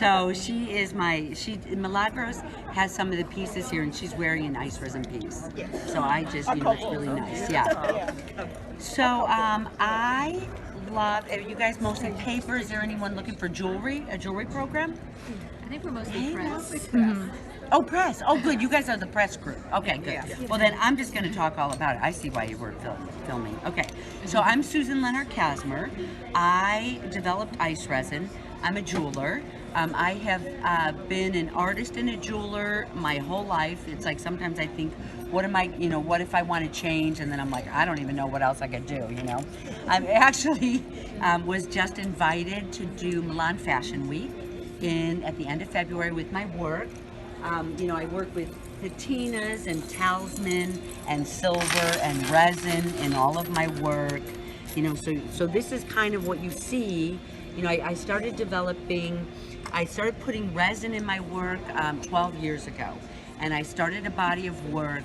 So Milagros has some of the pieces here, and she's wearing an Ice Resin piece. Yes. So I just, it's really nice. Yeah. So I love, are you guys mostly paper? Is there anyone looking for jewelry, a jewelry program? I think we're mostly press. Oh, press. Oh, good. You guys are the press group. Okay, good. Well, then I'm just going to talk all about it. I see why you were filming. Okay. So I'm Susan Lenart Kazmer. I developed Ice Resin. I'm a jeweler. I have been an artist and a jeweler my whole life. It's like sometimes I think, what am I, what if I want to change? And then I'm like, I don't even know what else I could do, I actually was just invited to do Milan Fashion Week at the end of February with my work. I work with patinas and talisman and silver and resin in all of my work. So this is kind of what you see. I started putting resin in my work 12 years ago. And I started a body of work,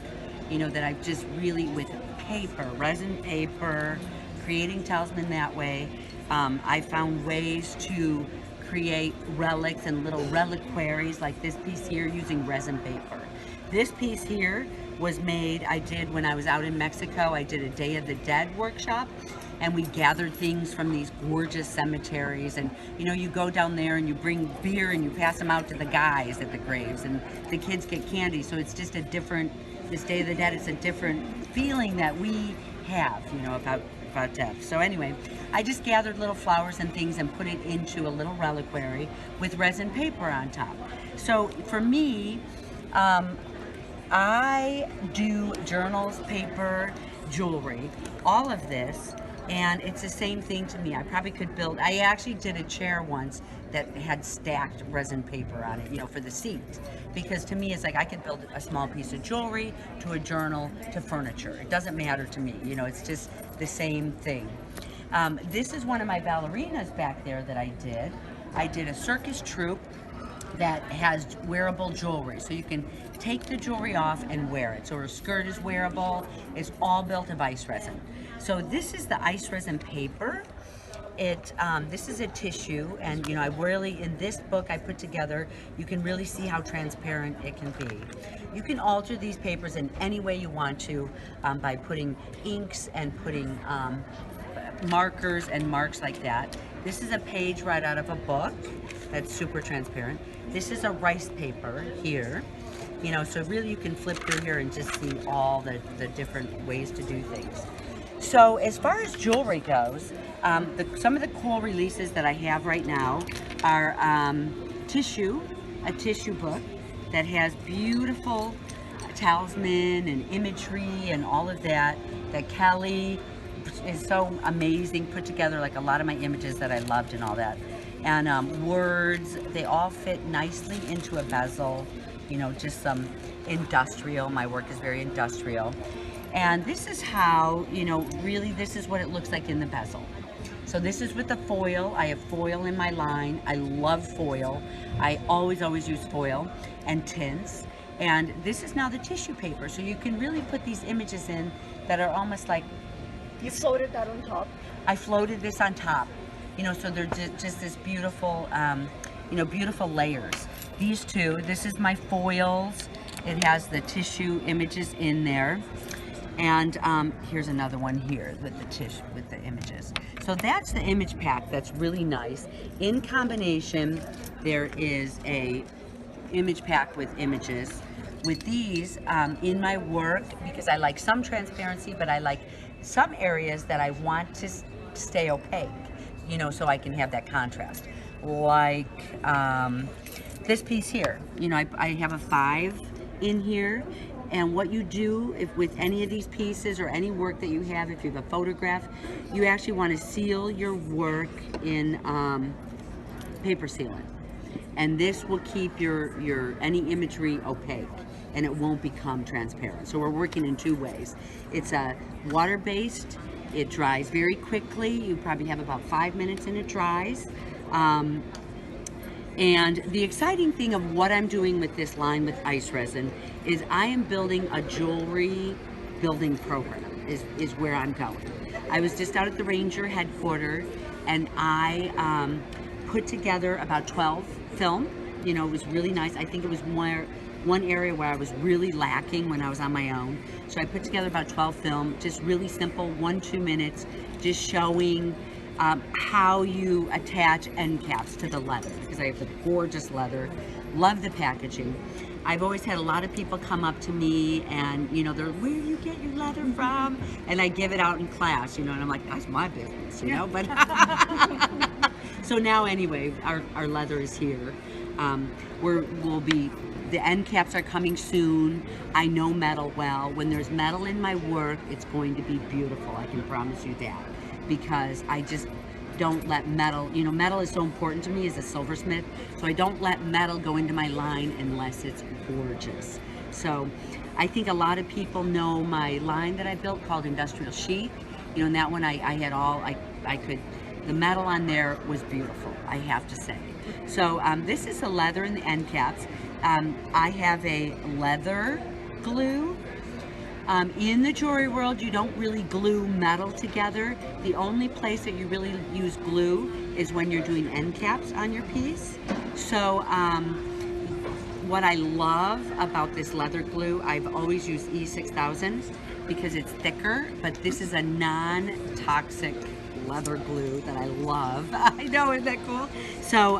that I've just really, with paper, resin paper, creating talisman that way. I found ways to create relics and little reliquaries like this piece here using resin paper. This piece here was made, I did when I was out in Mexico. I did a Day of the Dead workshop, and we gathered things from these gorgeous cemeteries, and you go down there and you bring beer and you pass them out to the guys at the graves, and the kids get candy. So it's just this Day of the Dead, it's a different feeling that we have, about death. So anyway, I just gathered little flowers and things and put it into a little reliquary with resin paper on top. So for me, I do journals, paper, jewelry, all of this, and it's the same thing to me. I probably could build, I actually did a chair once that had stacked resin paper on it, for the seat. Because to me, it's like I could build a small piece of jewelry to a journal to furniture. It doesn't matter to me, it's just the same thing. This is one of my ballerinas back there that I did. I did a circus troupe that has wearable jewelry. So you can take the jewelry off and wear it. So her skirt is wearable. It's all built of Ice Resin. So this is the Ice Resin paper. This is a tissue, and I really, in this book I put together, you can really see how transparent it can be. You can alter these papers in any way you want to by putting inks and putting markers and marks like that. This is a page right out of a book that's super transparent. This is a rice paper here. So really you can flip through here and just see all the different ways to do things. So as far as jewelry goes, some of the cool releases that I have right now are a tissue book that has beautiful talisman and imagery and all of that Kelly is so amazing, put together like a lot of my images that I loved and all that. And words, they all fit nicely into a bezel, just some industrial. My work is very industrial. And this is how, really this is what it looks like in the bezel. So this is with the foil. I have foil in my line. I love foil. I always use foil and tints. And this is now the tissue paper. So you can really put these images in that are almost like... You floated that on top? I floated this on top. So they're just this beautiful, beautiful layers. These two, this is my foils. It has the tissue images in there. And here's another one here with the tissue, with the images. So that's the image pack. That's really nice. In combination, there is a image pack with images. With these, in my work, because I like some transparency, but I like some areas that I want to stay opaque, so I can have that contrast. Like this piece here, I have a 5 in here. And what you do with any of these pieces or any work that you have, if you have a photograph, you actually want to seal your work in paper sealant. And this will keep your any imagery opaque, and it won't become transparent. So we're working in 2 ways. It's a water-based. It dries very quickly. You probably have about 5 minutes and it dries. And the exciting thing of what I'm doing with this line with Ice Resin is I am building a jewelry building program, is where I'm going. I was just out at the Ranger headquarters, and I put together about 12 film. You know, it was really nice. I think it was one area where I was really lacking when I was on my own. So I put together about 12 film, just really simple, 1-2 minutes, just showing how you attach end caps to the leather, because I have the gorgeous leather. Love the packaging. I've always had a lot of people come up to me and, you know, they're, where do you get your leather from? And I give it out in class, you know, and I'm like, that's my business, you know, but so now anyway, our leather is here. The end caps are coming soon. I know metal well. When there's metal in my work, it's going to be beautiful. I can promise you that, because I just don't let metal, you know, metal is so important to me as a silversmith, so I don't let metal go into my line unless it's gorgeous. So I think a lot of people know my line that I built called Industrial Chic. You know, and that one I had all, I could, the metal on there was beautiful, I have to say. So this is the leather and the end caps. I have a leather glue. In the jewelry world, you don't really glue metal together. The only place that you really use glue is when you're doing end caps on your piece. So what I love about this leather glue, I've always used E6000 because it's thicker, but this is a non-toxic leather glue that I love. I know, isn't that cool? So,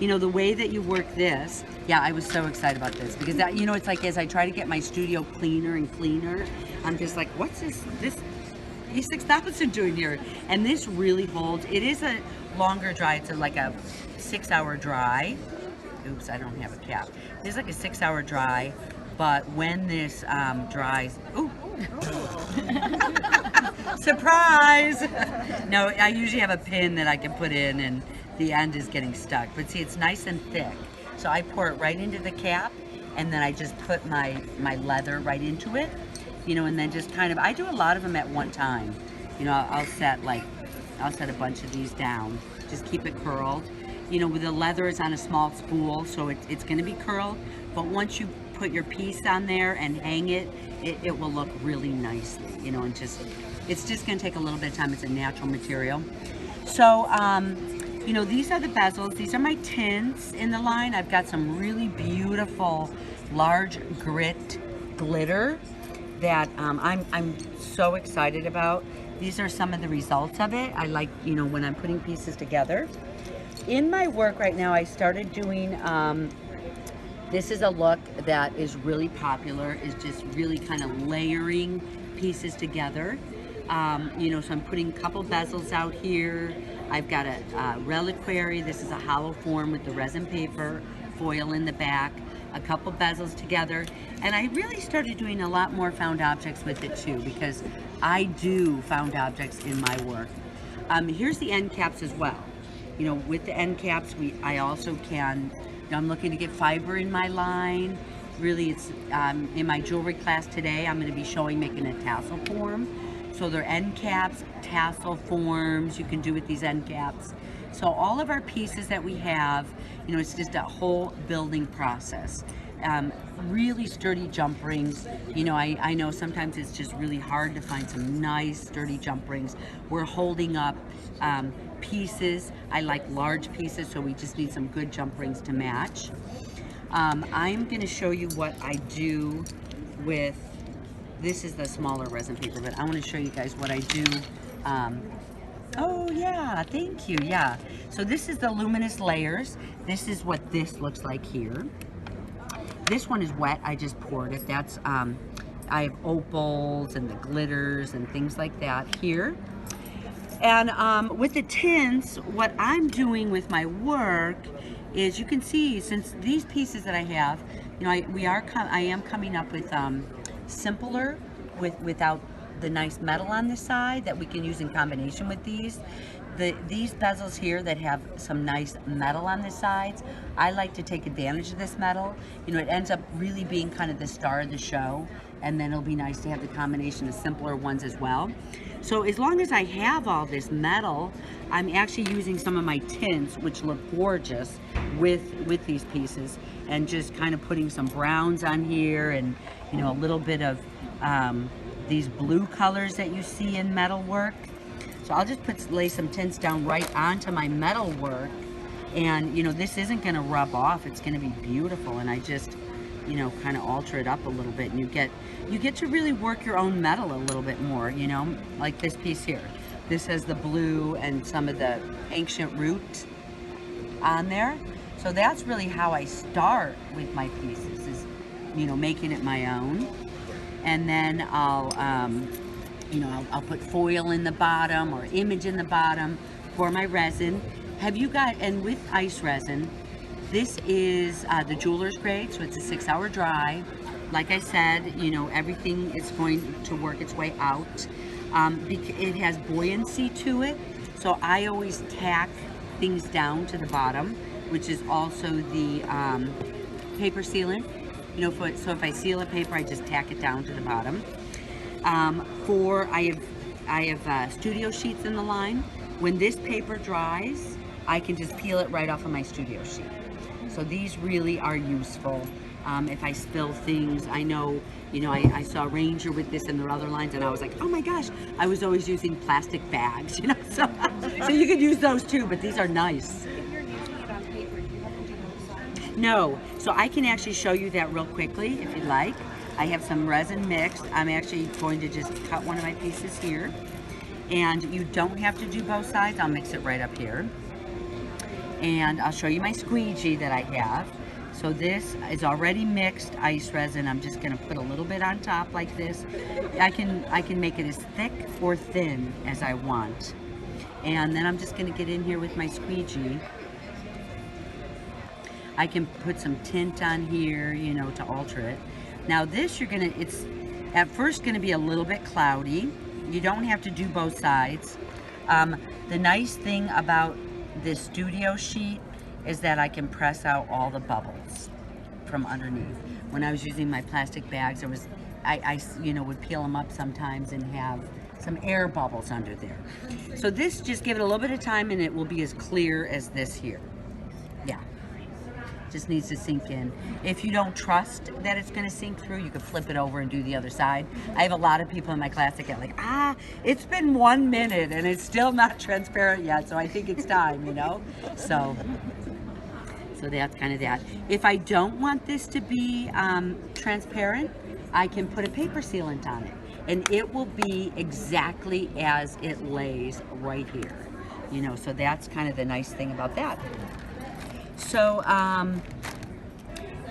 you know, the way that you work this, yeah, I was so excited about this because that, you know, it's like as I try to get my studio cleaner and cleaner, I'm just like, what's this E6000 doing here? And this really holds. It is a longer dry. It's like a 6-hour dry. Oops, I don't have a cap. It's like a 6-hour dry, but when this dries, ooh. Surprise! No, I usually have a pin that I can put in and the end is getting stuck. But see, it's nice and thick. So I pour it right into the cap and then I just put my leather right into it, you know, and then just kind of, I do a lot of them at one time. You know, I'll set a bunch of these down, just keep it curled. You know, with the leather is on a small spool, so it's gonna be curled, but once you put your piece on there and hang it, it will look really nicely, you know, and it's just gonna take a little bit of time. It's a natural material. So, you know, these are the bezels. These are my tints in the line. I've got some really beautiful large grit glitter that I'm so excited about. These are some of the results of it. I like, you know, when I'm putting pieces together. In my work right now, I started doing, this is a look that is really popular, is just really kind of layering pieces together. You know, so I'm putting a couple bezels out here. I've got a reliquary. This is a hollow form with the resin paper, foil in the back, a couple bezels together. And I really started doing a lot more found objects with it too, because I do found objects in my work. Here's the end caps as well. You know, with the end caps, I also can, you know, I'm looking to get fiber in my line. Really, it's in my jewelry class today, I'm going to be showing making a tassel form. So they're end caps, tassel forms you can do with these end caps. So all of our pieces that we have, you know, it's just a whole building process. Really sturdy jump rings. You know, I know sometimes it's just really hard to find some nice sturdy jump rings. We're holding up pieces. I like large pieces, so we just need some good jump rings to match. I'm going to show you what I do with, this is the smaller resin paper, but I want to show you guys what I do. Oh yeah, thank you, yeah. So this is the luminous layers. This is what this looks like here. This one is wet, I just poured it. That's, I have opals and the glitters and things like that here. And with the tints, what I'm doing with my work is, you can see, since these pieces that I have, you know, I am coming up with simpler, without the nice metal on the side that we can use in combination with these. These bezels here that have some nice metal on the sides, I like to take advantage of this metal. You know, it ends up really being kind of the star of the show, and then it'll be nice to have the combination of simpler ones as well. So as long as I have all this metal, I'm actually using some of my tints, which look gorgeous with these pieces, and just kind of putting some browns on here, and, you know, a little bit of these blue colors that you see in metal work. So I'll just lay some tints down right onto my metal work, And, you know, this isn't going to rub off. It's going to be beautiful. And I just, you know, kind of alter it up a little bit. And you get to really work your own metal a little bit more, you know, like this piece here. This has the blue and some of the ancient root on there. So that's really how I start with my pieces, is, you know, making it my own. And then I'll, you know, I'll put foil in the bottom or image in the bottom for my resin. Have you got, and with ice resin, this is the jeweler's grade, so it's a 6-hour dry. Like I said, you know, everything is going to work its way out. It has buoyancy to it, so I always tack things down to the bottom, which is also the paper sealant. You know, so if I seal a paper, I just tack it down to the bottom. I have studio sheets in the line. When this paper dries, I can just peel it right off of my studio sheet. So these really are useful. If I spill things, I know, you know, I saw Ranger with this in their other lines, and I was like, oh my gosh, I was always using plastic bags, you know, so you could use those too, but these are nice. If you're using it on paper, do you have to do both sides? No, so I can actually show you that real quickly if you'd like. I have some resin mixed. I'm actually going to just cut one of my pieces here, and you don't have to do both sides. I'll mix it right up here. And I'll show you my squeegee that I have. So this is already mixed ice resin. I'm just gonna put a little bit on top like this. I can make it as thick or thin as I want. And then I'm just gonna get in here with my squeegee. I can put some tint on here, you know, to alter it. Now this, it's at first gonna be a little bit cloudy. You don't have to do both sides. The nice thing about this studio sheet is that I can press out all the bubbles from underneath. When I was using my plastic bags, I you know, would peel them up sometimes and have some air bubbles under there. So this, just give it a little bit of time and it will be as clear as this here. Yeah, just needs to sink in. If you don't trust that it's gonna sink through, you could flip it over and do the other side. I have a lot of people in my class that get like, it's been 1 minute and it's still not transparent yet, so I think it's time, you know? So that's kind of that. If I don't want this to be transparent, I can put a paper sealant on it, and it will be exactly as it lays right here. You know, so that's kind of the nice thing about that. So,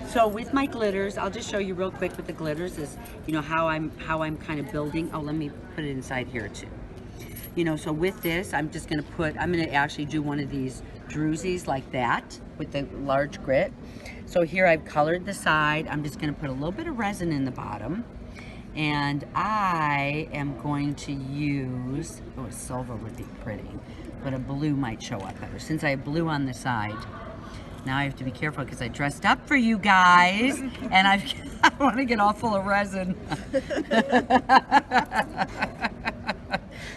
so with my glitters, I'll just show you real quick with the glitters is, you know, how I'm kind of building. Oh, let me put it inside here too. You know, so with this, I'm gonna actually do one of these drusies like that with the large grit. So here I've colored the side. I'm just gonna put a little bit of resin in the bottom. And I am going to use, silver would be pretty, but a blue might show up better. Since I have blue on the side, now I have to be careful because I dressed up for you guys and I want to get all full of resin.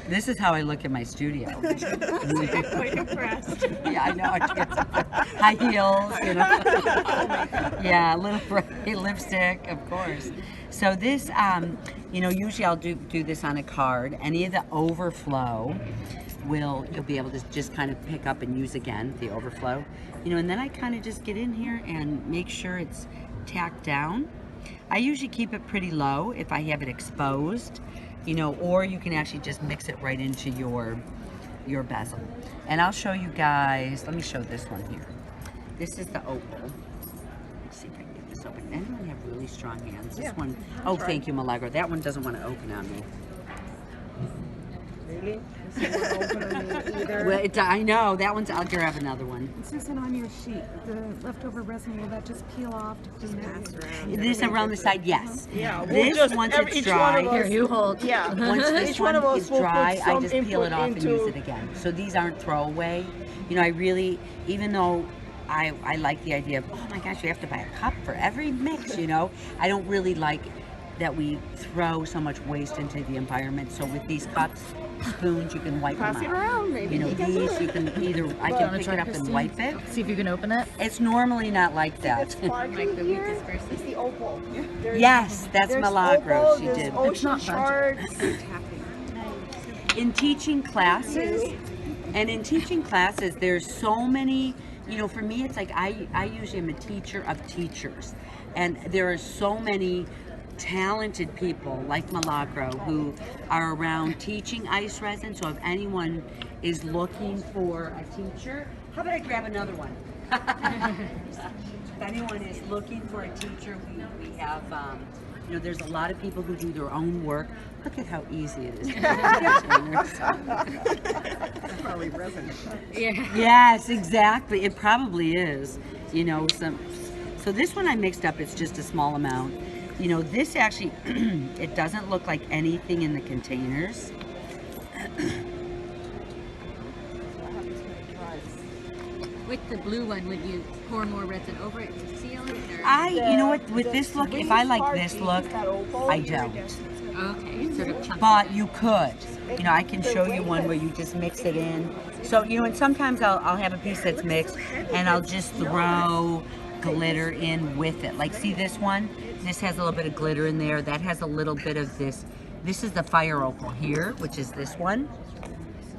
This is how I look in my studio. Quite impressed. Yeah, I know. I get some high heels, you know. Oh my God. Yeah, a little bright lipstick, of course. So this, you know, usually I'll do this on a card. Any of the overflow you'll be able to just kind of pick up and use again, the overflow. You know, and then I kind of just get in here and make sure it's tacked down. I usually keep it pretty low if I have it exposed, you know, or you can actually just mix it right into your bezel. And I'll show you guys, let me show this one here. This is the opal. Let's see if I can get this open. Anyone have really strong hands? This one, oh, thank you, Milagro. That one doesn't want to open on me. Really? This one won't open on me either. Well, I know, that one's, I'll grab another one. Susan, on your sheet, the leftover resin, will that just peel off to clean it? This around the side, yes. Yeah, we'll This, just, once every- it's each dry, one of us- Here, you hold. Yeah. once this Each one of one us is will put dry, I some just peel it input off and into- use it again. So these aren't throwaway. You know, I really, even though I like the idea of, oh my gosh, you have to buy a cup for every mix, you know, I don't really like that we throw so much waste into the environment. So with these cups, spoons, you can wipe Pass them it out. around, maybe You know, you can do these it. you can either, I can pick it up and wipe it. See if you can open it. It's normally not like that. It's sparkly Like the wheat here. disperses. It's the opal. There's- Yes, that's there's Milagro, opal, she there's did. ocean not shards. In teaching classes, there's so many you know, for me, it's like I usually am a teacher of teachers. And there are so many talented people like Milagro who are around teaching ice resin. So if anyone is looking for a teacher, how about I grab another one? If anyone is looking for a teacher, we have, you know, there's a lot of people who do their own work. Look at how easy it is. That's probably resin. Yes, exactly. It probably is. You know, so this one I mixed up. It's just a small amount. You know, this actually, it doesn't look like anything in the containers. With the blue one, would you pour more resin over it to seal it? Or? You know what, with this look, if I like this look, I don't. Okay, it's sort of chunky. But you could. You know, I can show you one where you just mix it in. So, you know, and sometimes I'll have a piece that's mixed and I'll just throw glitter in with it. Like, see this one? This has a little bit of glitter in there. That has a little bit of this. This is the fire opal here, which is this one.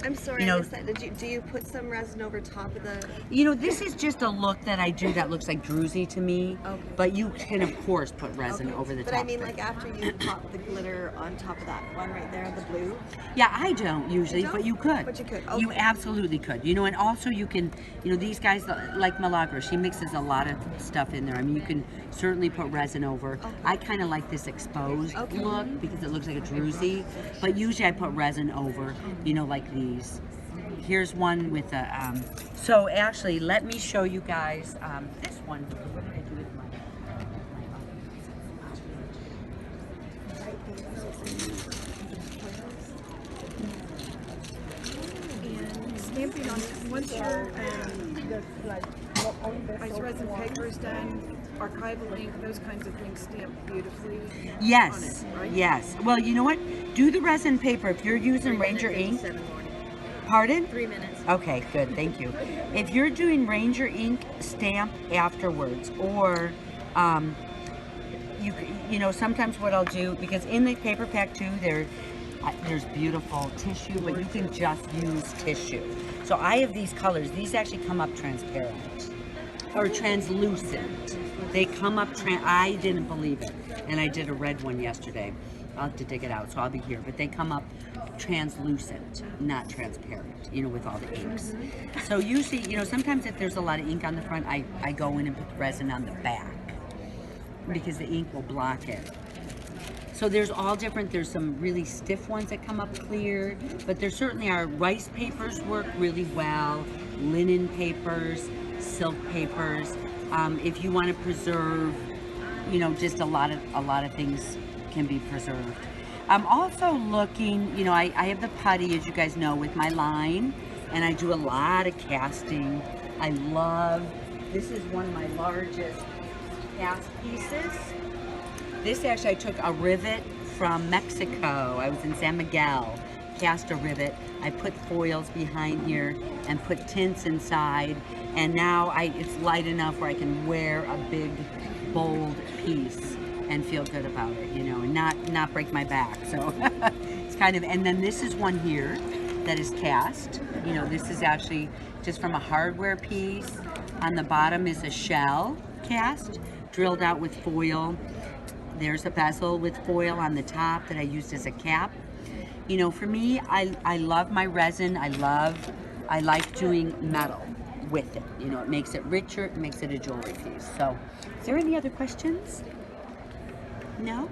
I'm sorry, You know- I missed that. Do you put some resin over top of the... You know, this is just a look that I do that looks like druzy to me. Okay. But you can, of course, put resin Okay. over the But top. I mean, of it. like after you pop the glitter on top of that one right there, the blue. Yeah, I don't usually, You don't? but you could. But you could, You okay. absolutely could. You know, and also you can, you know, these guys like Milagro, she mixes a lot of stuff in there. I mean, you can certainly put resin over. Okay. I kind of like this exposed Okay. look because it looks like a druzy, but usually I put resin over, you know, like these. Here's one with a, so actually, let me show you guys this one. What did I do with And stamping on, once your ice resin paper is done, archival ink, those kinds of things stamp beautifully. Yes, on it, right? yes. Well, you know what? Do the resin paper. If you're using Ranger ink, 7 morning. pardon? 3 minutes. Okay, good, thank you. If you're doing Ranger ink, stamp afterwards, or you know, sometimes what I'll do, because in the paper pack too, there's beautiful tissue, but you can just use tissue. So I have these colors. These actually come up transparent or translucent. They come up. I didn't believe it, and I did a red one yesterday. I'll have to dig it out, so I'll be here. But they come up translucent, not transparent, you know, with all the inks. So usually, you know, sometimes if there's a lot of ink on the front, I go in and put resin on the back because the ink will block it. So there's all different, there's some really stiff ones that come up clear, but there certainly are. Rice papers work really well, linen papers, silk papers. If you want to preserve, you know, just a lot of things can be preserved. I'm also looking, you know, I have the putty, as you guys know, with my line, and I do a lot of casting. I love, this is one of my largest cast pieces. This actually, I took a rivet from Mexico. I was in San Miguel, cast a rivet. I put foils behind here and put tints inside, and now it's light enough where I can wear a big, bold piece and feel good about it, you know, and not break my back. So it's kind of, and then this is one here that is cast. You know, this is actually just from a hardware piece. On the bottom is a shell cast, drilled out with foil. There's a bezel with foil on the top that I used as a cap. You know, for me, I love my resin. I like doing metal with it. You know, it makes it richer, it makes it a jewelry piece. So, is there any other questions? No?